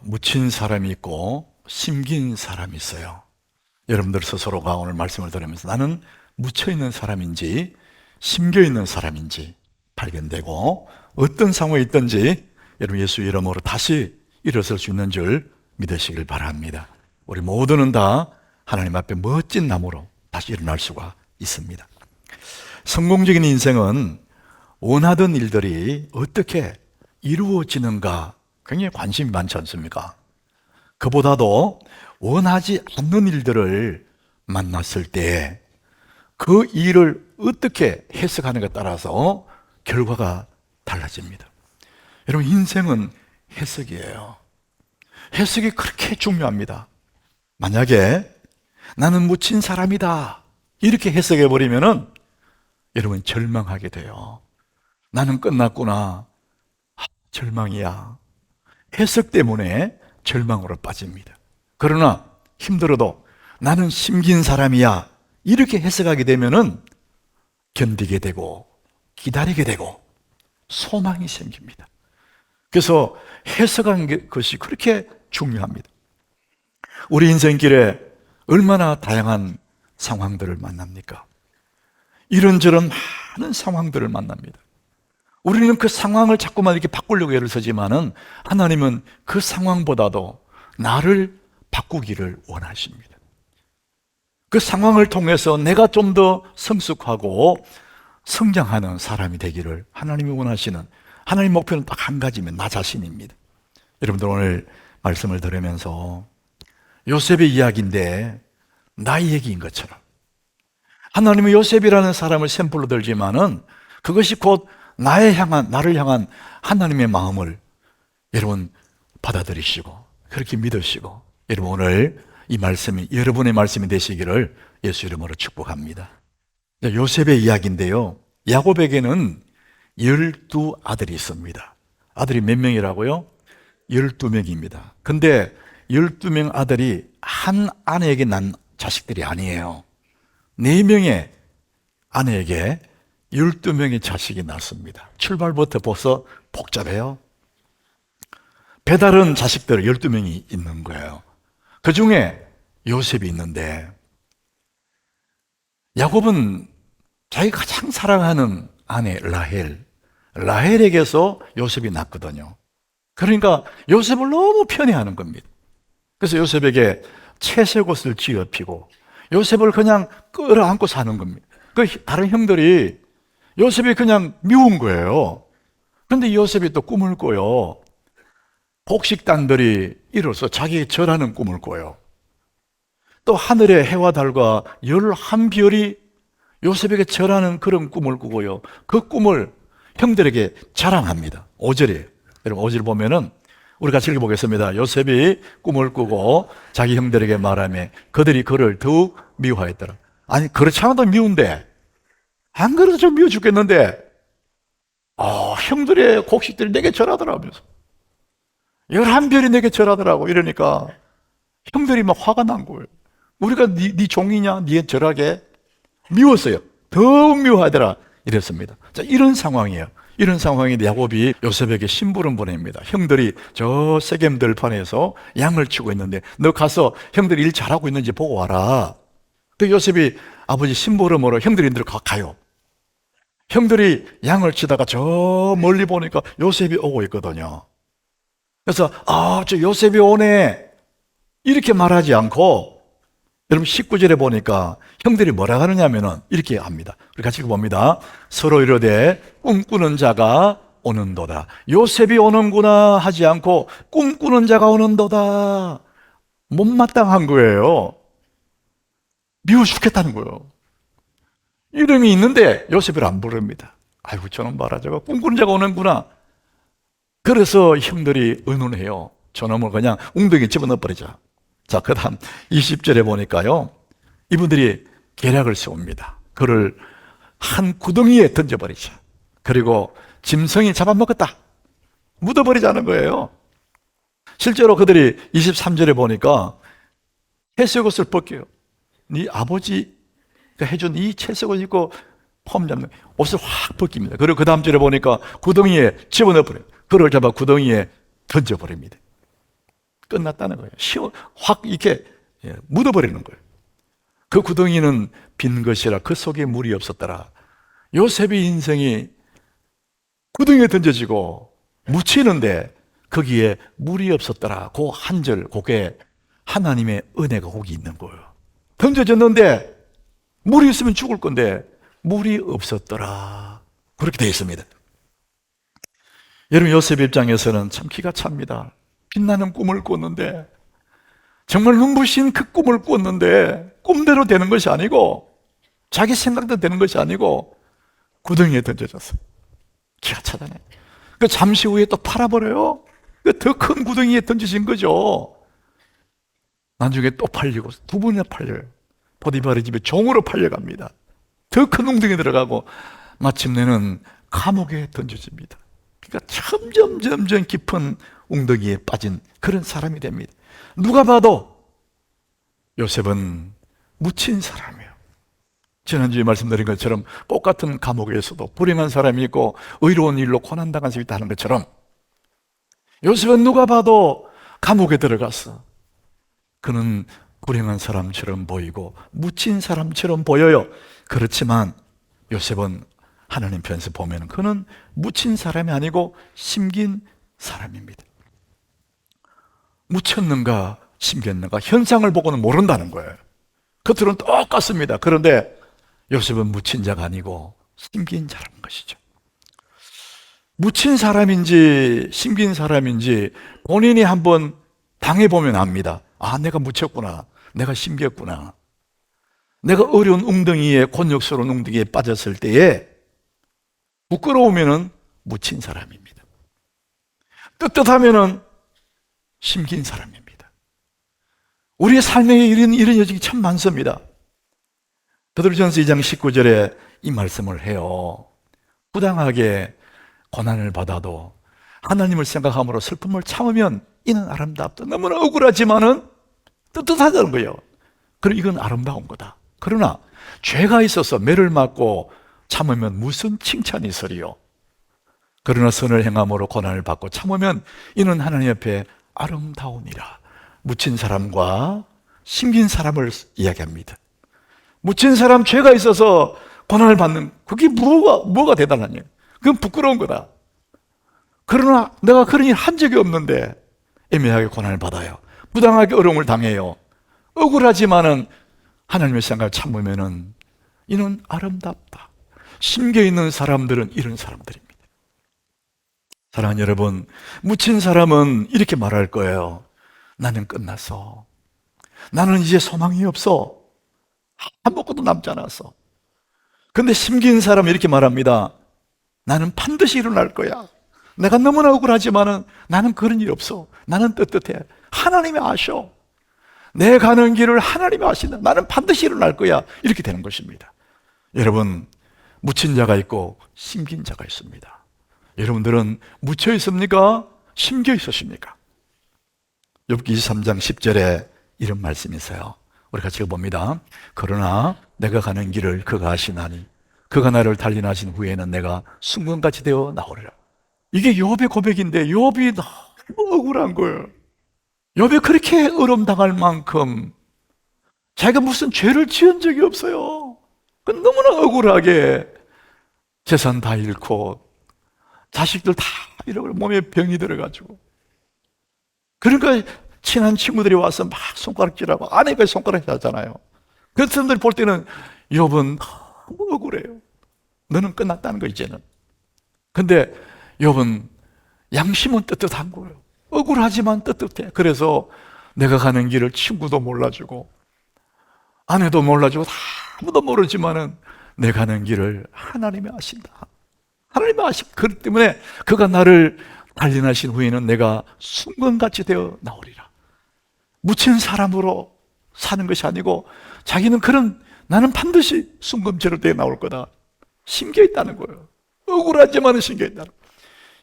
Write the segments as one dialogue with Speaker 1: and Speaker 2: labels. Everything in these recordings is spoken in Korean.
Speaker 1: 묻힌 사람이 있고 심긴 사람이 있어요. 여러분들 스스로가 오늘 말씀을 들으면서 나는 묻혀있는 사람인지 심겨있는 사람인지 발견되고 어떤 상황에 있든지 여러분 예수 이름으로 다시 일어설 수 있는 줄 믿으시길 바랍니다. 우리 모두는 다 하나님 앞에 멋진 나무로 다시 일어날 수가 있습니다. 성공적인 인생은 원하던 일들이 어떻게 이루어지는가 굉장히 관심이 많지 않습니까? 그보다도 원하지 않는 일들을 만났을 때 그 일을 어떻게 해석하는가에 따라서 결과가 달라집니다. 여러분 인생은 해석이에요. 해석이 그렇게 중요합니다. 만약에 나는 묻힌 사람이다 이렇게 해석해 버리면은 여러분 절망하게 돼요. 나는 끝났구나. 절망이야. 해석 때문에 절망으로 빠집니다. 그러나 힘들어도 나는 심긴 사람이야 이렇게 해석하게 되면은 견디게 되고 기다리게 되고 소망이 생깁니다. 그래서 해석하는 것이 그렇게 중요합니다. 우리 인생길에 얼마나 다양한 상황들을 만납니까? 이런저런 많은 상황들을 만납니다. 우리는 그 상황을 자꾸만 이렇게 바꾸려고 애를 쓰지만은 하나님은 그 상황보다도 나를 바꾸기를 원하십니다. 그 상황을 통해서 내가 좀 더 성숙하고 성장하는 사람이 되기를 하나님이 원하시는 하나님 목표는 딱 한 가지면 나 자신입니다. 여러분들 오늘 말씀을 들으면서 요셉의 이야기인데 나의 얘기인 것처럼 하나님은 요셉이라는 사람을 샘플로 들지만은 그것이 곧 나를 향한 하나님의 마음을 여러분 받아들이시고 그렇게 믿으시고 여러분 오늘 이 말씀이 여러분의 말씀이 되시기를 예수 이름으로 축복합니다. 요셉의 이야기인데요. 야곱에게는 12아들이 있습니다. 아들이 몇 명이라고요? 12명입니다. 근데 12명 아들이 한 아내에게 난 자식들이 아니에요. 4명의 아내에게 12명의 자식이 낳습니다. 출발부터 벌써 복잡해요. 배다른 자식들 12명이 있는 거예요. 그 중에 요셉이 있는데 야곱은 자기가 가장 사랑하는 아내 라헬에게서 요셉이 낳거든요. 그러니까 요셉을 너무 편애하는 겁니다. 그래서 요셉에게 채색옷을 쥐어피고 요셉을 그냥 끌어안고 사는 겁니다. 그 다른 형들이 요셉이 그냥 미운 거예요. 그런데 요셉이 또 꿈을 꿔요. 곡식단들이 이뤄서 자기에게 절하는 꿈을 꿔요. 또 하늘의 해와 달과 11별이 요셉에게 절하는 그런 꿈을 꾸고요. 그 꿈을 형들에게 자랑합니다. 5절이에요. 여러분 5절 보면은 우리 같이 읽어보겠습니다. 요셉이 꿈을 꾸고 자기 형들에게 말하며 그들이 그를 더욱 미워하였더라. 아니 그렇지 않아도 미운데 안 그래도 좀 미워 죽겠는데 형들의 곡식들이 내게 절하더라면서 11별이 내게 절하더라고. 이러니까 형들이 막 화가 난 거예요. 우리가 네 종이냐? 네 절하게 미웠어요. 더욱 미워하더라 이랬습니다. 자, 이런 상황이에요. 이런 상황인데 야곱이 요셉에게 심부름 보냅니다. 형들이 저 세겜 들판에서 양을 치고 있는데 너 가서 형들이 일 잘하고 있는지 보고 와라. 그 요셉이 아버지 심부름으로 형들인들 가요. 형들이 양을 치다가 저 멀리 보니까 요셉이 오고 있거든요. 그래서 저 요셉이 오네 이렇게 말하지 않고 여러분 19절에 보니까 형들이 뭐라 하느냐면은 이렇게 합니다. 우리 같이 봅니다. 서로 이르되 꿈꾸는 자가 오는도다. 요셉이 오는구나 하지 않고 꿈꾸는 자가 오는도다. 못마땅한 거예요. 미워 죽겠다는 거예요. 이름이 있는데 요셉을 안 부릅니다. 아이고 저놈 봐라 저거 꿈꾸는 자가 오는구나. 그래서 형들이 의논해요. 저놈을 그냥 웅덩이에 집어넣어 버리자. 자, 그 다음 20절에 보니까요. 이분들이 계략을 세웁니다. 그를 한 구덩이에 던져버리자. 그리고 짐승이 잡아먹었다. 묻어버리자는 거예요. 실제로 그들이 23절에 보니까 채색옷을 벗겨요. 네 아버지가 해준 이 채색옷을 입고 폼 잡는 옷을 확 벗깁니다. 그리고 그 다음 절에 보니까 구덩이에 집어넣어버려요. 그를 잡아 구덩이에 던져버립니다. 끝났다는 거예요. 확 이렇게 묻어버리는 거예요. 그 구덩이는 빈 것이라 그 속에 물이 없었더라. 요셉의 인생이 구덩이에 던져지고 묻히는데 거기에 물이 없었더라. 그 한 절, 그게 하나님의 은혜가 거기 있는 거예요. 던져졌는데 물이 있으면 죽을 건데 물이 없었더라. 그렇게 되어 있습니다. 여러분, 요셉 입장에서는 참 기가 찹니다. 빛나는 꿈을 꿨는데, 정말 눈부신 그 꿈을 꿨는데 꿈대로 되는 것이 아니고 자기 생각대로 되는 것이 아니고 구덩이에 던져졌어요. 기가 차잖아요. 그 잠시 후에 또 팔아버려요. 그 더 큰 구덩이에 던져진 거죠. 나중에 또 팔리고 두 번이나 팔려요. 보디바르 집에 종으로 팔려갑니다. 더 큰 웅덩이에 들어가고 마침내는 감옥에 던져집니다. 그러니까 점점 깊은 웅덩이에 빠진 그런 사람이 됩니다. 누가 봐도 요셉은 묻힌 사람이에요. 지난주에 말씀드린 것처럼 똑같은 감옥에서도 불행한 사람이 있고 의로운 일로 고난당한 사람이 있다는 것처럼 요셉은 누가 봐도 감옥에 들어갔어. 그는 불행한 사람처럼 보이고 묻힌 사람처럼 보여요. 그렇지만 요셉은 하나님 편에서 보면 그는 묻힌 사람이 아니고 심긴 사람입니다. 묻혔는가 심겼는가 현상을 보고는 모른다는 거예요. 겉으로는 똑같습니다. 그런데 요셉은 묻힌 자가 아니고 심긴 자라는 것이죠. 묻힌 사람인지 심긴 사람인지 본인이 한번 당해보면 압니다. 아, 내가 묻혔구나. 내가 심겼구나. 내가 어려운 웅덩이에, 곤욕스러운 웅덩이에 빠졌을 때에 부끄러우면은 묻힌 사람입니다. 떳떳하면은 심긴 사람입니다. 우리의 삶에 이런 여정이 참 많습니다. 베드로전서 2장 19절에 이 말씀을 해요. 부당하게 고난을 받아도 하나님을 생각함으로 슬픔을 참으면 이는 아름답다. 너무나 억울하지만은 떳떳하다는 거예요. 그럼 이건 아름다운 거다. 그러나 죄가 있어서 매를 맞고 참으면 무슨 칭찬이 있으리요. 그러나 선을 행함으로 고난을 받고 참으면 이는 하나님 앞에 아름다우니라. 묻힌 사람과 심긴 사람을 이야기합니다. 묻힌 사람, 죄가 있어서 고난을 받는 그게 뭐가 대단하냐. 그건 부끄러운 거다. 그러나 내가 그런 일 한 적이 없는데 애매하게 고난을 받아요. 부당하게 어려움을 당해요. 억울하지만은 하나님의 생각을 참으면은 이는 아름답다. 심겨 있는 사람들은 이런 사람들입니다. 사랑하는 여러분, 묻힌 사람은 이렇게 말할 거예요. 나는 끝났어. 나는 이제 소망이 없어. 아무것도 남지 않았어. 근데 심긴 사람은 이렇게 말합니다. 나는 반드시 일어날 거야. 내가 너무나 억울하지만은 나는 그런 일 없어. 나는 떳떳해. 하나님이 아셔. 내 가는 길을 하나님이 아신다. 나는 반드시 일어날 거야. 이렇게 되는 것입니다. 여러분, 묻힌 자가 있고 심긴 자가 있습니다. 여러분들은 묻혀 있습니까? 심겨 있으십니까? 욥기 23장 10절에 이런 말씀이 있어요. 우리 같이 읽어봅니다. 그러나 내가 가는 길을 그가 아시나니 그가 나를 단련하신 후에는 내가 순금같이 되어 나오리라. 이게 욥의 고백인데 욥이 너무 억울한 거예요. 욥이 그렇게 어려움당할 만큼 자기가 무슨 죄를 지은 적이 없어요. 너무나 억울하게 재산 다 잃고 자식들 다 잃어버리고 몸에 병이 들어가지고, 그러니까 친한 친구들이 와서 막 손가락질하고 아내가 손가락질하잖아요. 그 사람들이 볼 때는 욥은 너무 억울해요. 너는 끝났다는 거 이제는. 근데 욥은 양심은 떳떳한 거예요. 억울하지만 떳떳해. 그래서 내가 가는 길을 친구도 몰라주고 아내도 몰라주고 아무도 모르지만은 내 가는 길을 하나님이 아신다. 하나님이 아시고, 그렇기 때문에 그가 나를 단련하신 후에는 내가 순금같이 되어 나오리라. 묻힌 사람으로 사는 것이 아니고 자기는 나는 반드시 순금처럼 되어 나올 거다. 심겨 있다는 거예요. 억울하지만은 심겨 있다는 거예요.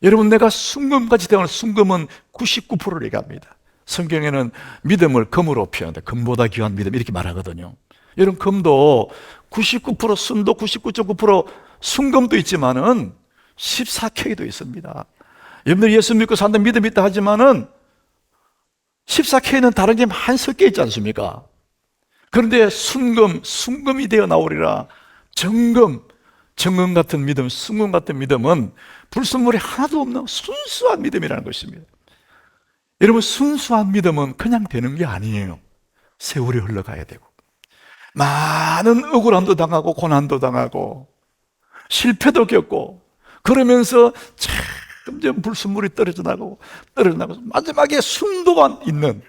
Speaker 1: 여러분, 내가 순금같이 되어, 순금은 99%를 얘기합니다. 성경에는 믿음을 금으로 표현한다. 금보다 귀한 믿음 이렇게 말하거든요. 여러분, 금도 99%, 순도 99.9%, 순금도 있지만은 14K도 있습니다. 여러분들 예수 믿고 산다 믿음 있다 하지만은 14K는 다른 게 많이 섞여 있지 않습니까? 그런데 순금이 되어 나오리라. 정금 같은 믿음, 순금 같은 믿음은 불순물이 하나도 없는 순수한 믿음이라는 것입니다. 여러분, 순수한 믿음은 그냥 되는 게 아니에요. 세월이 흘러가야 되고, 많은 억울함도 당하고 고난도 당하고 실패도 겪고, 그러면서 점점 불순물이 떨어져 나가고 마지막에 순도가 있는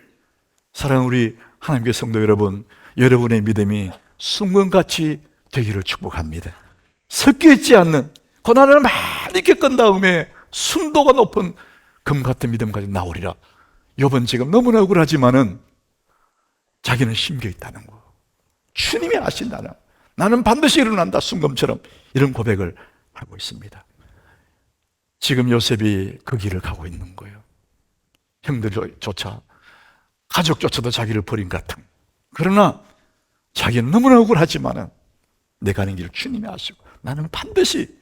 Speaker 1: 사랑하는 우리 하나님의 성도 여러분, 여러분의 믿음이 순금같이 되기를 축복합니다. 섞여 있지 않는, 고난을 많이 겪은 다음에 순도가 높은 금 같은 믿음까지 나오리라. 욥은 지금 너무나 억울하지만은 자기는 심겨 있다는 거, 주님이 아신다는, 나는 반드시 일어난다, 순금처럼, 이런 고백을 하고 있습니다. 지금 요셉이 그 길을 가고 있는 거예요. 형들조차, 가족조차도 자기를 버린 것 같은. 그러나 자기는 너무나 억울하지만은 내 가는 길을 주님이 아시고 나는 반드시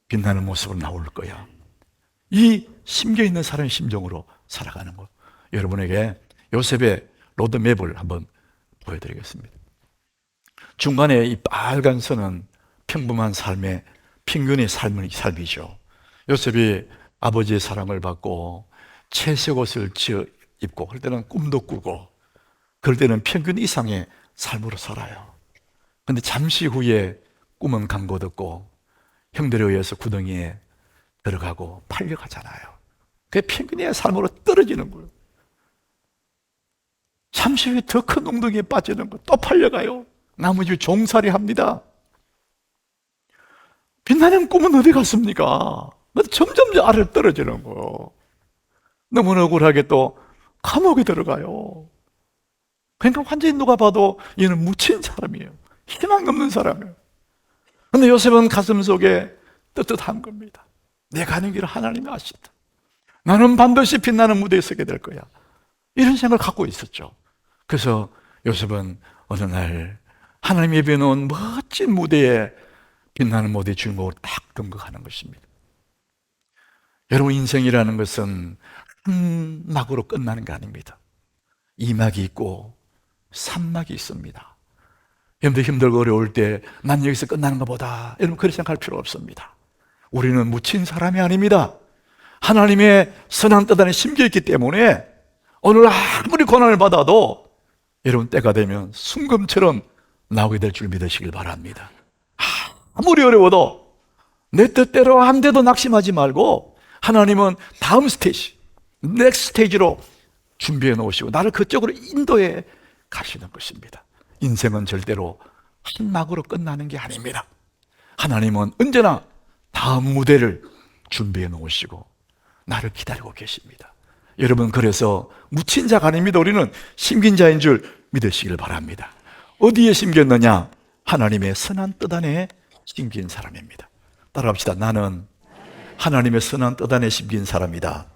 Speaker 1: 빛나는 모습으로 나올 거야. 이 심겨있는 사람의 심정으로 살아가는 것. 여러분에게 요셉의 로드맵을 한번 보여드리겠습니다. 중간에 이 빨간 선은 평범한 삶의 평균의 삶이죠. 요셉이 아버지의 사랑을 받고 채색 옷을 입고, 그럴 때는 꿈도 꾸고, 그럴 때는 평균 이상의 삶으로 살아요. 그런데 잠시 후에 꿈은 강고듣고 형들에 의해서 구덩이에 들어가고 팔려가잖아요. 그게 평균의 삶으로 떨어지는 거예요. 잠시 후에 더 큰 웅덩이에 빠지는 거, 또 팔려가요. 나머지 종살이 합니다. 빛나는 꿈은 어디 갔습니까? 점점 아래로 떨어지는 거예요. 너무나 억울하게 또 감옥에 들어가요. 그러니까 완전히 누가 봐도 얘는 묻힌 사람이에요. 희망 없는 사람이에요. 그런데 요셉은 가슴 속에 떳떳한 겁니다. 내 가는 길을 하나님이 아신다. 나는 반드시 빛나는 무대에 서게 될 거야. 이런 생각을 갖고 있었죠. 그래서 요셉은 어느 날 하나님이 예비해놓은 멋진 무대에, 빛나는 무대의 주인공으로 딱 등극하는 것입니다. 여러분, 인생이라는 것은 한 막으로 끝나는 게 아닙니다. 2막이 있고 3막이 있습니다. 여러분들 힘들고 어려울 때 난 여기서 끝나는 것보다, 여러분 그렇게 생각할 필요 없습니다. 우리는 묻힌 사람이 아닙니다. 하나님의 선한 뜻 안에 심겨있기 때문에 오늘 아무리 고난을 받아도 여러분 때가 되면 순금처럼 나오게 될 줄 믿으시길 바랍니다. 아무리 어려워도 내 뜻대로 안 돼도 낙심하지 말고, 하나님은 다음 스테이지, 넥스트 스테이지로 준비해 놓으시고 나를 그쪽으로 인도해 가시는 것입니다. 인생은 절대로 한 막으로 끝나는 게 아닙니다. 하나님은 언제나 다음 무대를 준비해 놓으시고 나를 기다리고 계십니다. 여러분, 그래서 묻힌 자가 아닙니다. 우리는 심긴 자인 줄 믿으시길 바랍니다. 어디에 심겼느냐? 하나님의 선한 뜻 안에 심긴 사람입니다. 따라합시다. 나는 하나님의 선한 뜻 안에 심긴 사람이다.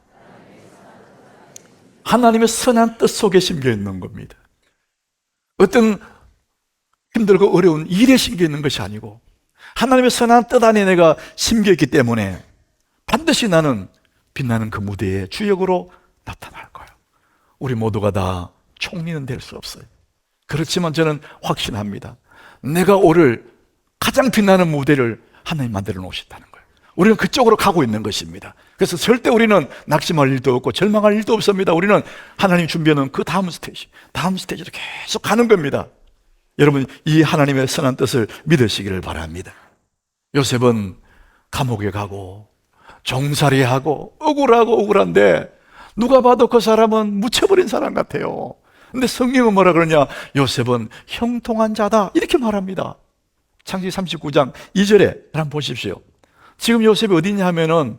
Speaker 1: 하나님의 선한 뜻 속에 심겨 있는 겁니다. 어떤 힘들고 어려운 일에 심겨 있는 것이 아니고 하나님의 선한 뜻 안에 내가 심겨 있기 때문에 반드시 나는 빛나는 그 무대에 주역으로 나타날 거예요. 우리 모두가 다 총리는 될 수 없어요. 그렇지만 저는 확신합니다. 내가 오늘 가장 빛나는 무대를 하나님 만들어 놓으셨다는 거예요. 우리는 그쪽으로 가고 있는 것입니다. 그래서 절대 우리는 낙심할 일도 없고 절망할 일도 없습니다. 우리는 하나님 준비해놓은 그 다음 스테이지로 계속 가는 겁니다. 여러분, 이 하나님의 선한 뜻을 믿으시기를 바랍니다. 요셉은 감옥에 가고 종살이하고 억울한데 누가 봐도 그 사람은 묻혀버린 사람 같아요. 근데 성경은 뭐라 그러냐? 요셉은 형통한 자다, 이렇게 말합니다. 창세기 39장 2절에 한번 보십시오. 지금 요셉이 어디 있냐 하면은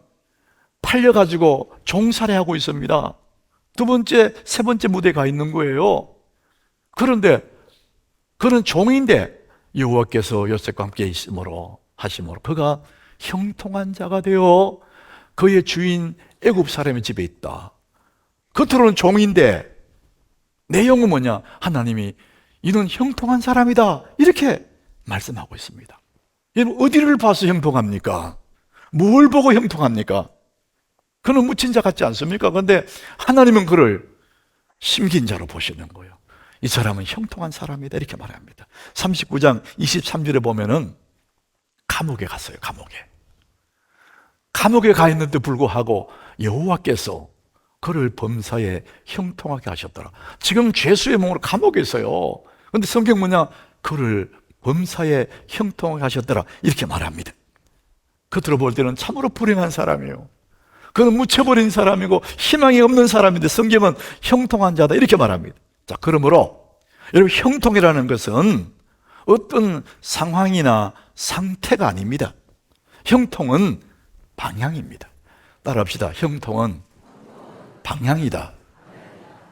Speaker 1: 팔려가지고 종살이하고 있습니다. 두 번째, 세 번째 무대에 가 있는 거예요. 그런데 그는 종인데 여호와께서 요셉과 함께 하심으로 그가 형통한 자가 되어 그의 주인 애굽 사람의 집에 있다. 겉으로는 종인데 내용은 뭐냐? 하나님이 이는 형통한 사람이다, 이렇게 말씀하고 있습니다. 여러분, 어디를 봐서 형통합니까? 뭘 보고 형통합니까? 그는 묻힌 자 같지 않습니까? 그런데 하나님은 그를 심긴 자로 보시는 거예요. 이 사람은 형통한 사람이다 이렇게 말합니다. 39장 23절에 보면은 감옥에 갔어요. 감옥에 가 있는데 불구하고 여호와께서 그를 범사에 형통하게 하셨더라. 지금 죄수의 몸으로 감옥에 있어요. 그런데 성경 뭐냐? 그를 범사에 형통하게 하셨더라 이렇게 말합니다. 겉으로 볼 때는 참으로 불행한 사람이에요. 그는 묻혀버린 사람이고 희망이 없는 사람인데 성경은 형통한 자다 이렇게 말합니다. 자, 그러므로 여러분, 형통이라는 것은 어떤 상황이나 상태가 아닙니다. 형통은 방향입니다. 따라합시다. 형통은 방향이다.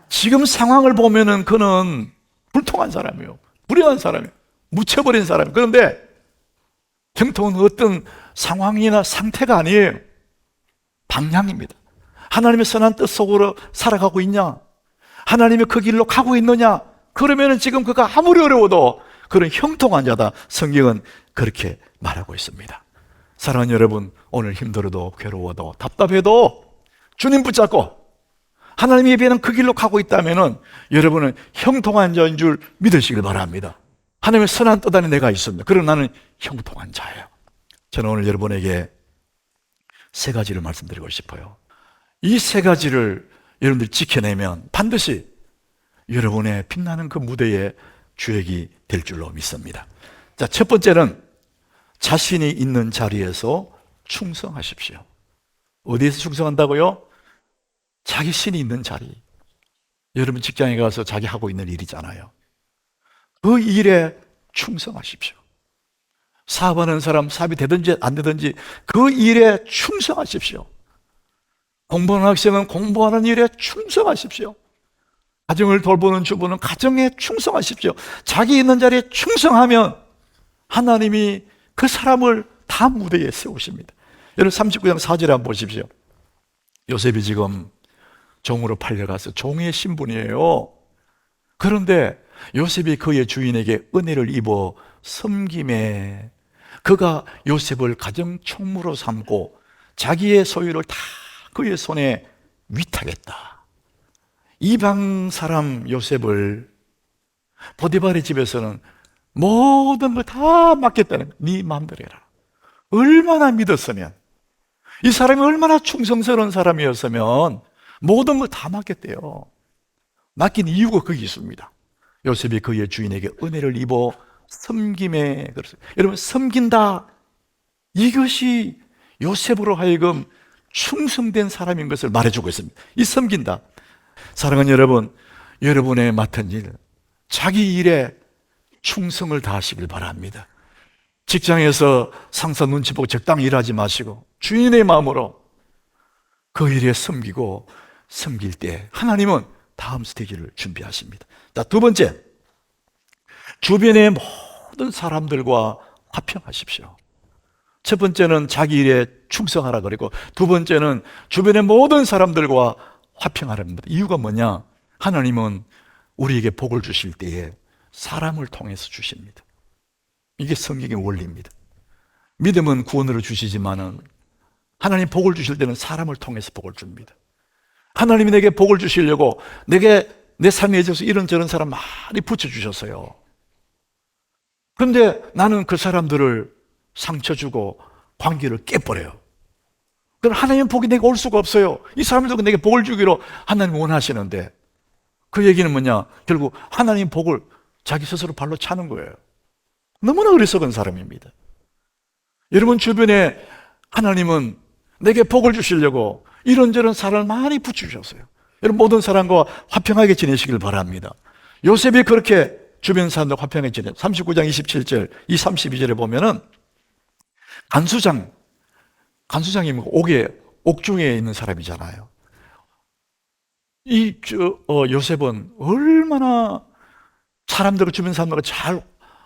Speaker 1: 지금 상황을 보면은 그는 불통한 사람이에요. 불행한 사람이에요. 묻혀버린 사람이에요. 그런데 형통은 어떤 상황이나 상태가 아니에요. 방향입니다. 하나님의 선한 뜻 속으로 살아가고 있냐? 하나님의 그 길로 가고 있느냐? 그러면은 지금 그가 아무리 어려워도 그런 형통한 자다. 성경은 그렇게 말하고 있습니다. 사랑하는 여러분, 오늘 힘들어도 괴로워도 답답해도 주님 붙잡고 하나님의 예배는 그 길로 가고 있다면은 여러분은 형통한 자인 줄 믿으시길 바랍니다. 하나님의 선한 뜻 안에 내가 있습니다. 그럼 나는 형통한 자예요. 저는 오늘 여러분에게 세 가지를 말씀드리고 싶어요. 이 세 가지를 여러분들이 지켜내면 반드시 여러분의 빛나는 그 무대에 주역이 될 줄로 믿습니다. 자, 첫 번째는 자신이 있는 자리에서 충성하십시오. 어디에서 충성한다고요? 자기 신이 있는 자리. 여러분 직장에 가서 자기 하고 있는 일이잖아요. 그 일에 충성하십시오. 사업하는 사람 사업이 되든지 안 되든지 그 일에 충성하십시오. 공부하는 학생은 공부하는 일에 충성하십시오. 가정을 돌보는 주부는 가정에 충성하십시오. 자기 있는 자리에 충성하면 하나님이 그 사람을 다 무대에 세우십니다. 여러분 39장 4절에 한번 보십시오. 요셉이 지금 종으로 팔려가서 종의 신분이에요. 그런데 요셉이 그의 주인에게 은혜를 입어 섬김에 그가 요셉을 가정 총무로 삼고 자기의 소유를 다 그의 손에 위탁했다. 이방 사람 요셉을 보디발의 집에서는 모든 걸 다 맡겼다는 거야. 네 마음대로 해라. 얼마나 믿었으면, 이 사람이 얼마나 충성스러운 사람이었으면 모든 걸 다 맡겼대요. 맡긴 이유가 거기 있습니다. 요셉이 그의 주인에게 은혜를 입어 섬김에, 여러분 섬긴다, 이것이 요셉으로 하여금 충성된 사람인 것을 말해주고 있습니다. 이 섬긴다. 사랑하는 여러분, 여러분의 맡은 일, 자기 일에 충성을 다하시길 바랍니다. 직장에서 상사 눈치 보고 적당히 일하지 마시고 주인의 마음으로 그 일에 섬기고, 섬길 때 하나님은 다음 스테이지를 준비하십니다. 자, 두 번째, 주변의 모든 사람들과 화평하십시오. 첫 번째는 자기 일에 충성하라 그리고 두 번째는 주변의 모든 사람들과 화평하랍니다. 이유가 뭐냐? 하나님은 우리에게 복을 주실 때에 사람을 통해서 주십니다. 이게 성경의 원리입니다. 믿음은 구원으로 주시지만은 하나님 복을 주실 때는 사람을 통해서 복을 줍니다. 하나님이 내게 복을 주시려고 내게 내 삶에 있어서 이런저런 사람 많이 붙여주셨어요. 그런데 나는 그 사람들을 상처 주고 관계를 깨버려요. 그럼 하나님의 복이 내게 올 수가 없어요. 이 사람들도 내게 복을 주기로 하나님 원하시는데, 그 얘기는 뭐냐? 결국 하나님 복을 자기 스스로 발로 차는 거예요. 너무나 어리석은 사람입니다. 여러분 주변에 하나님은 내게 복을 주시려고 이런저런 사람을 많이 붙여주셨어요. 여러분 모든 사람과 화평하게 지내시길 바랍니다. 요셉이 그렇게 주변 사람들과 화평하게 지내. 39장 27절, 이 32절에 보면은 간수장이 옥중에 있는 사람이잖아요. 요셉은 얼마나 사람들과 주변 사람들과 잘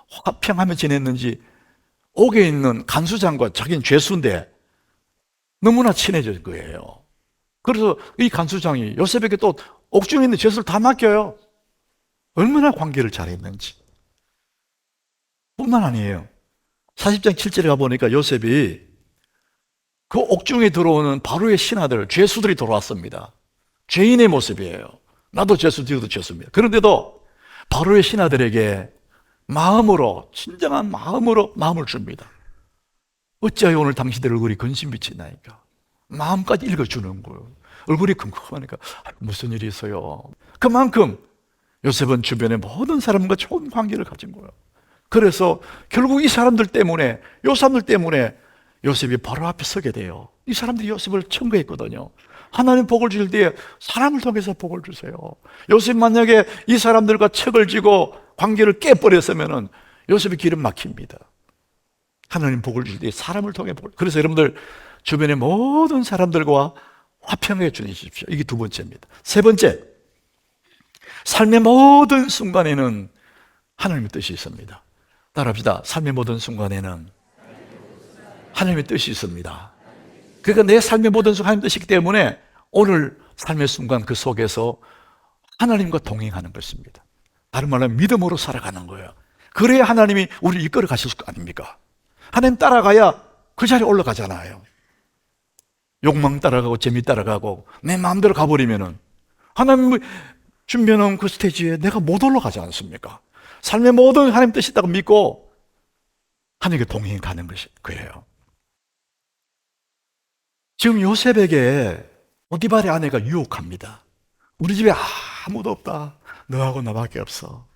Speaker 1: 화평하며 지냈는지 옥에 있는 간수장과 자기는 죄수인데 너무나 친해질 거예요. 그래서 이 간수장이 요셉에게 또 옥중에 있는 죄수를 다 맡겨요. 얼마나 관계를 잘했는지. 뿐만 아니에요. 40장 7절에 가보니까 요셉이 그 옥중에 들어오는 바로의 신하들, 죄수들이 들어왔습니다. 죄인의 모습이에요. 나도 죄수, 지어도 죄수입니다. 그런데도 바로의 신하들에게 마음으로, 진정한 마음으로 마음을 줍니다. 어찌하여 오늘 당신들 얼굴이 근심빛이 나니까 마음까지 읽어주는 거예요. 얼굴이 컴컴하니까 무슨 일이 있어요. 그만큼 요셉은 주변의 모든 사람과 좋은 관계를 가진 거예요. 그래서 결국 이 사람들 때문에, 요 사람들 때문에 요셉이 바로 앞에 서게 돼요. 이 사람들이 요셉을 청구했거든요. 하나님 복을 줄 때 사람을 통해서 복을 주세요. 요셉 만약에 이 사람들과 척을 지고 관계를 깨버렸으면 요셉의 길은 막힙니다. 하나님 복을 줄 때 사람을 통해 복을. 그래서 여러분들 주변의 모든 사람들과 화평하게 주십시오. 이게 두 번째입니다. 세 번째, 삶의 모든 순간에는 하나님의 뜻이 있습니다. 따라합시다. 삶의 모든 순간에는 하나님의 뜻이 있습니다. 그러니까 내 삶의 모든 순간 하나님의 뜻이기 때문에 오늘 삶의 순간 그 속에서 하나님과 동행하는 것입니다. 다른 말로 믿음으로 살아가는 거예요. 그래야 하나님이 우리를 이끌어 가실 거 아닙니까? 하나님 따라가야 그 자리에 올라가잖아요. 욕망 따라가고 재미 따라가고 내 마음대로 가버리면은 하나님 준비해놓은 그 스테이지에 내가 못 올라가지 않습니까? 삶의 모든 하나님 뜻이 있다고 믿고 하나님께 동행하는 것이 그래요. 지금 요셉에게 보디발의 아내가 유혹합니다. 우리 집에 아무도 없다. 너하고 나밖에 없어.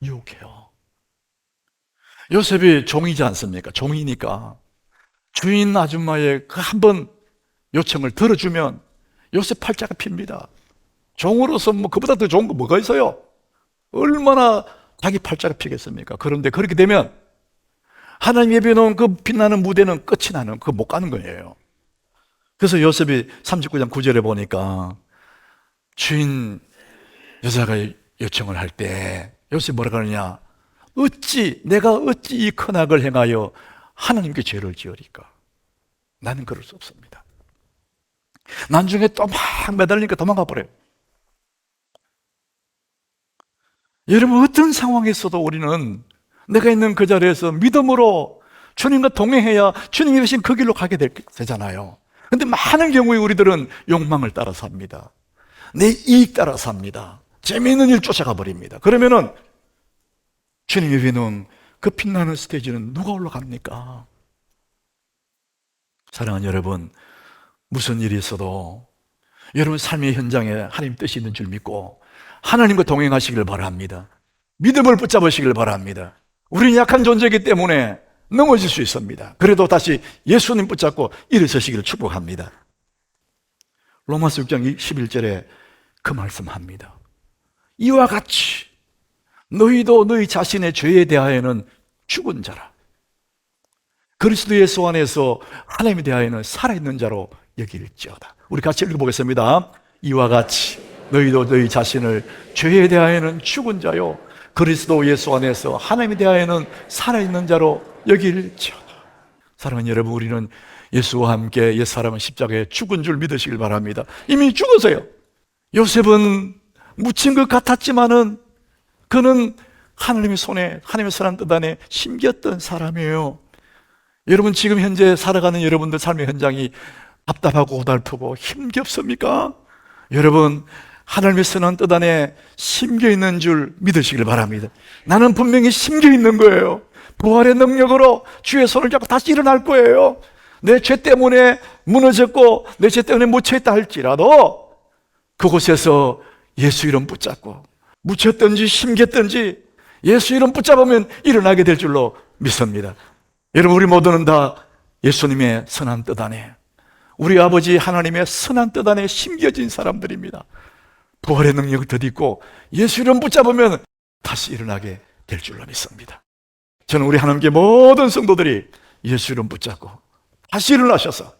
Speaker 1: 유혹해요. 요셉이 종이지 않습니까? 종이니까 주인 아줌마의 그 한 번 요청을 들어주면 요셉 팔자가 핍니다. 종으로서 뭐 그보다 더 좋은 거 뭐가 있어요? 얼마나 자기 팔자가 피겠습니까? 그런데 그렇게 되면 하나님 예비해 놓은 그 빛나는 무대는 끝이 나는 그거 못 가는 거예요. 그래서 요셉이 39장 9절에 보니까 주인 여자가 요청을 할 때 요셉이 뭐라 그러냐? 내가 어찌 이 큰 악을 행하여 하나님께 죄를 지으리까? 나는 그럴 수 없습니다. 나중에 또 막 매달리니까 도망가 버려요. 여러분, 어떤 상황에서도 우리는 내가 있는 그 자리에서 믿음으로 주님과 동행해야 주님이 되신 그 길로 가게 되잖아요. 근데 많은 경우에 우리들은 욕망을 따라서 합니다. 내 이익 따라서 합니다. 재미있는 일 쫓아가 버립니다. 그러면은 주님이 위는 그 빛나는 스테이지는 누가 올라갑니까? 사랑하는 여러분, 무슨 일이 있어도 여러분 삶의 현장에 하나님 뜻이 있는 줄 믿고 하나님과 동행하시길 바랍니다. 믿음을 붙잡으시길 바랍니다. 우리는 약한 존재이기 때문에 넘어질 수 있습니다. 그래도 다시 예수님 붙잡고 일어서시기를 축복합니다. 로마서 6장 11절에 그 말씀합니다. 이와 같이 너희도 너희 자신의 죄에 대하여는 죽은 자라. 그리스도 예수 안에서 하나님에 대하여는 살아있는 자로 여길지어다. 우리 같이 읽어보겠습니다. 이와 같이 너희도 너희 자신을 죄에 대하여는 죽은 자요 그리스도 예수 안에서 하나님에 대하여는 살아있는 자로 여길지어다. 사랑하는 여러분, 우리는 예수와 함께 옛사람은 십자가에 죽은 줄 믿으시길 바랍니다. 이미 죽었어요. 요셉은 묻힌 것 같았지만은 그는 하나님의 손에, 하나님의 선한 뜻 안에 심겼던 사람이에요. 여러분, 지금 현재 살아가는 여러분들 삶의 현장이 답답하고 고달프고 힘겹습니까? 여러분, 하나님의 선한 뜻 안에 심겨 있는 줄 믿으시길 바랍니다. 나는 분명히 심겨 있는 거예요. 부활의 능력으로 주의 손을 잡고 다시 일어날 거예요. 내 죄 때문에 무너졌고 내 죄 때문에 묻혀있다 할지라도 그곳에서 예수 이름 붙잡고 묻혔든지 심겼든지 예수 이름 붙잡으면 일어나게 될 줄로 믿습니다. 여러분, 우리 모두는 다 예수님의 선한 뜻 안에, 우리 아버지 하나님의 선한 뜻 안에 심겨진 사람들입니다. 부활의 능력을 덧입고 예수 이름 붙잡으면 다시 일어나게 될 줄로 믿습니다. 저는 우리 하나님께 모든 성도들이 예수 이름 붙잡고 다시 일어나셔서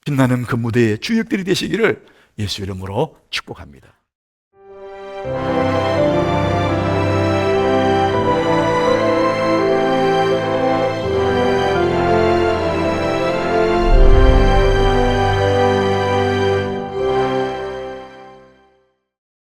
Speaker 1: 빛나는 그 무대의 주역들이 되시기를 예수 이름으로 축복합니다.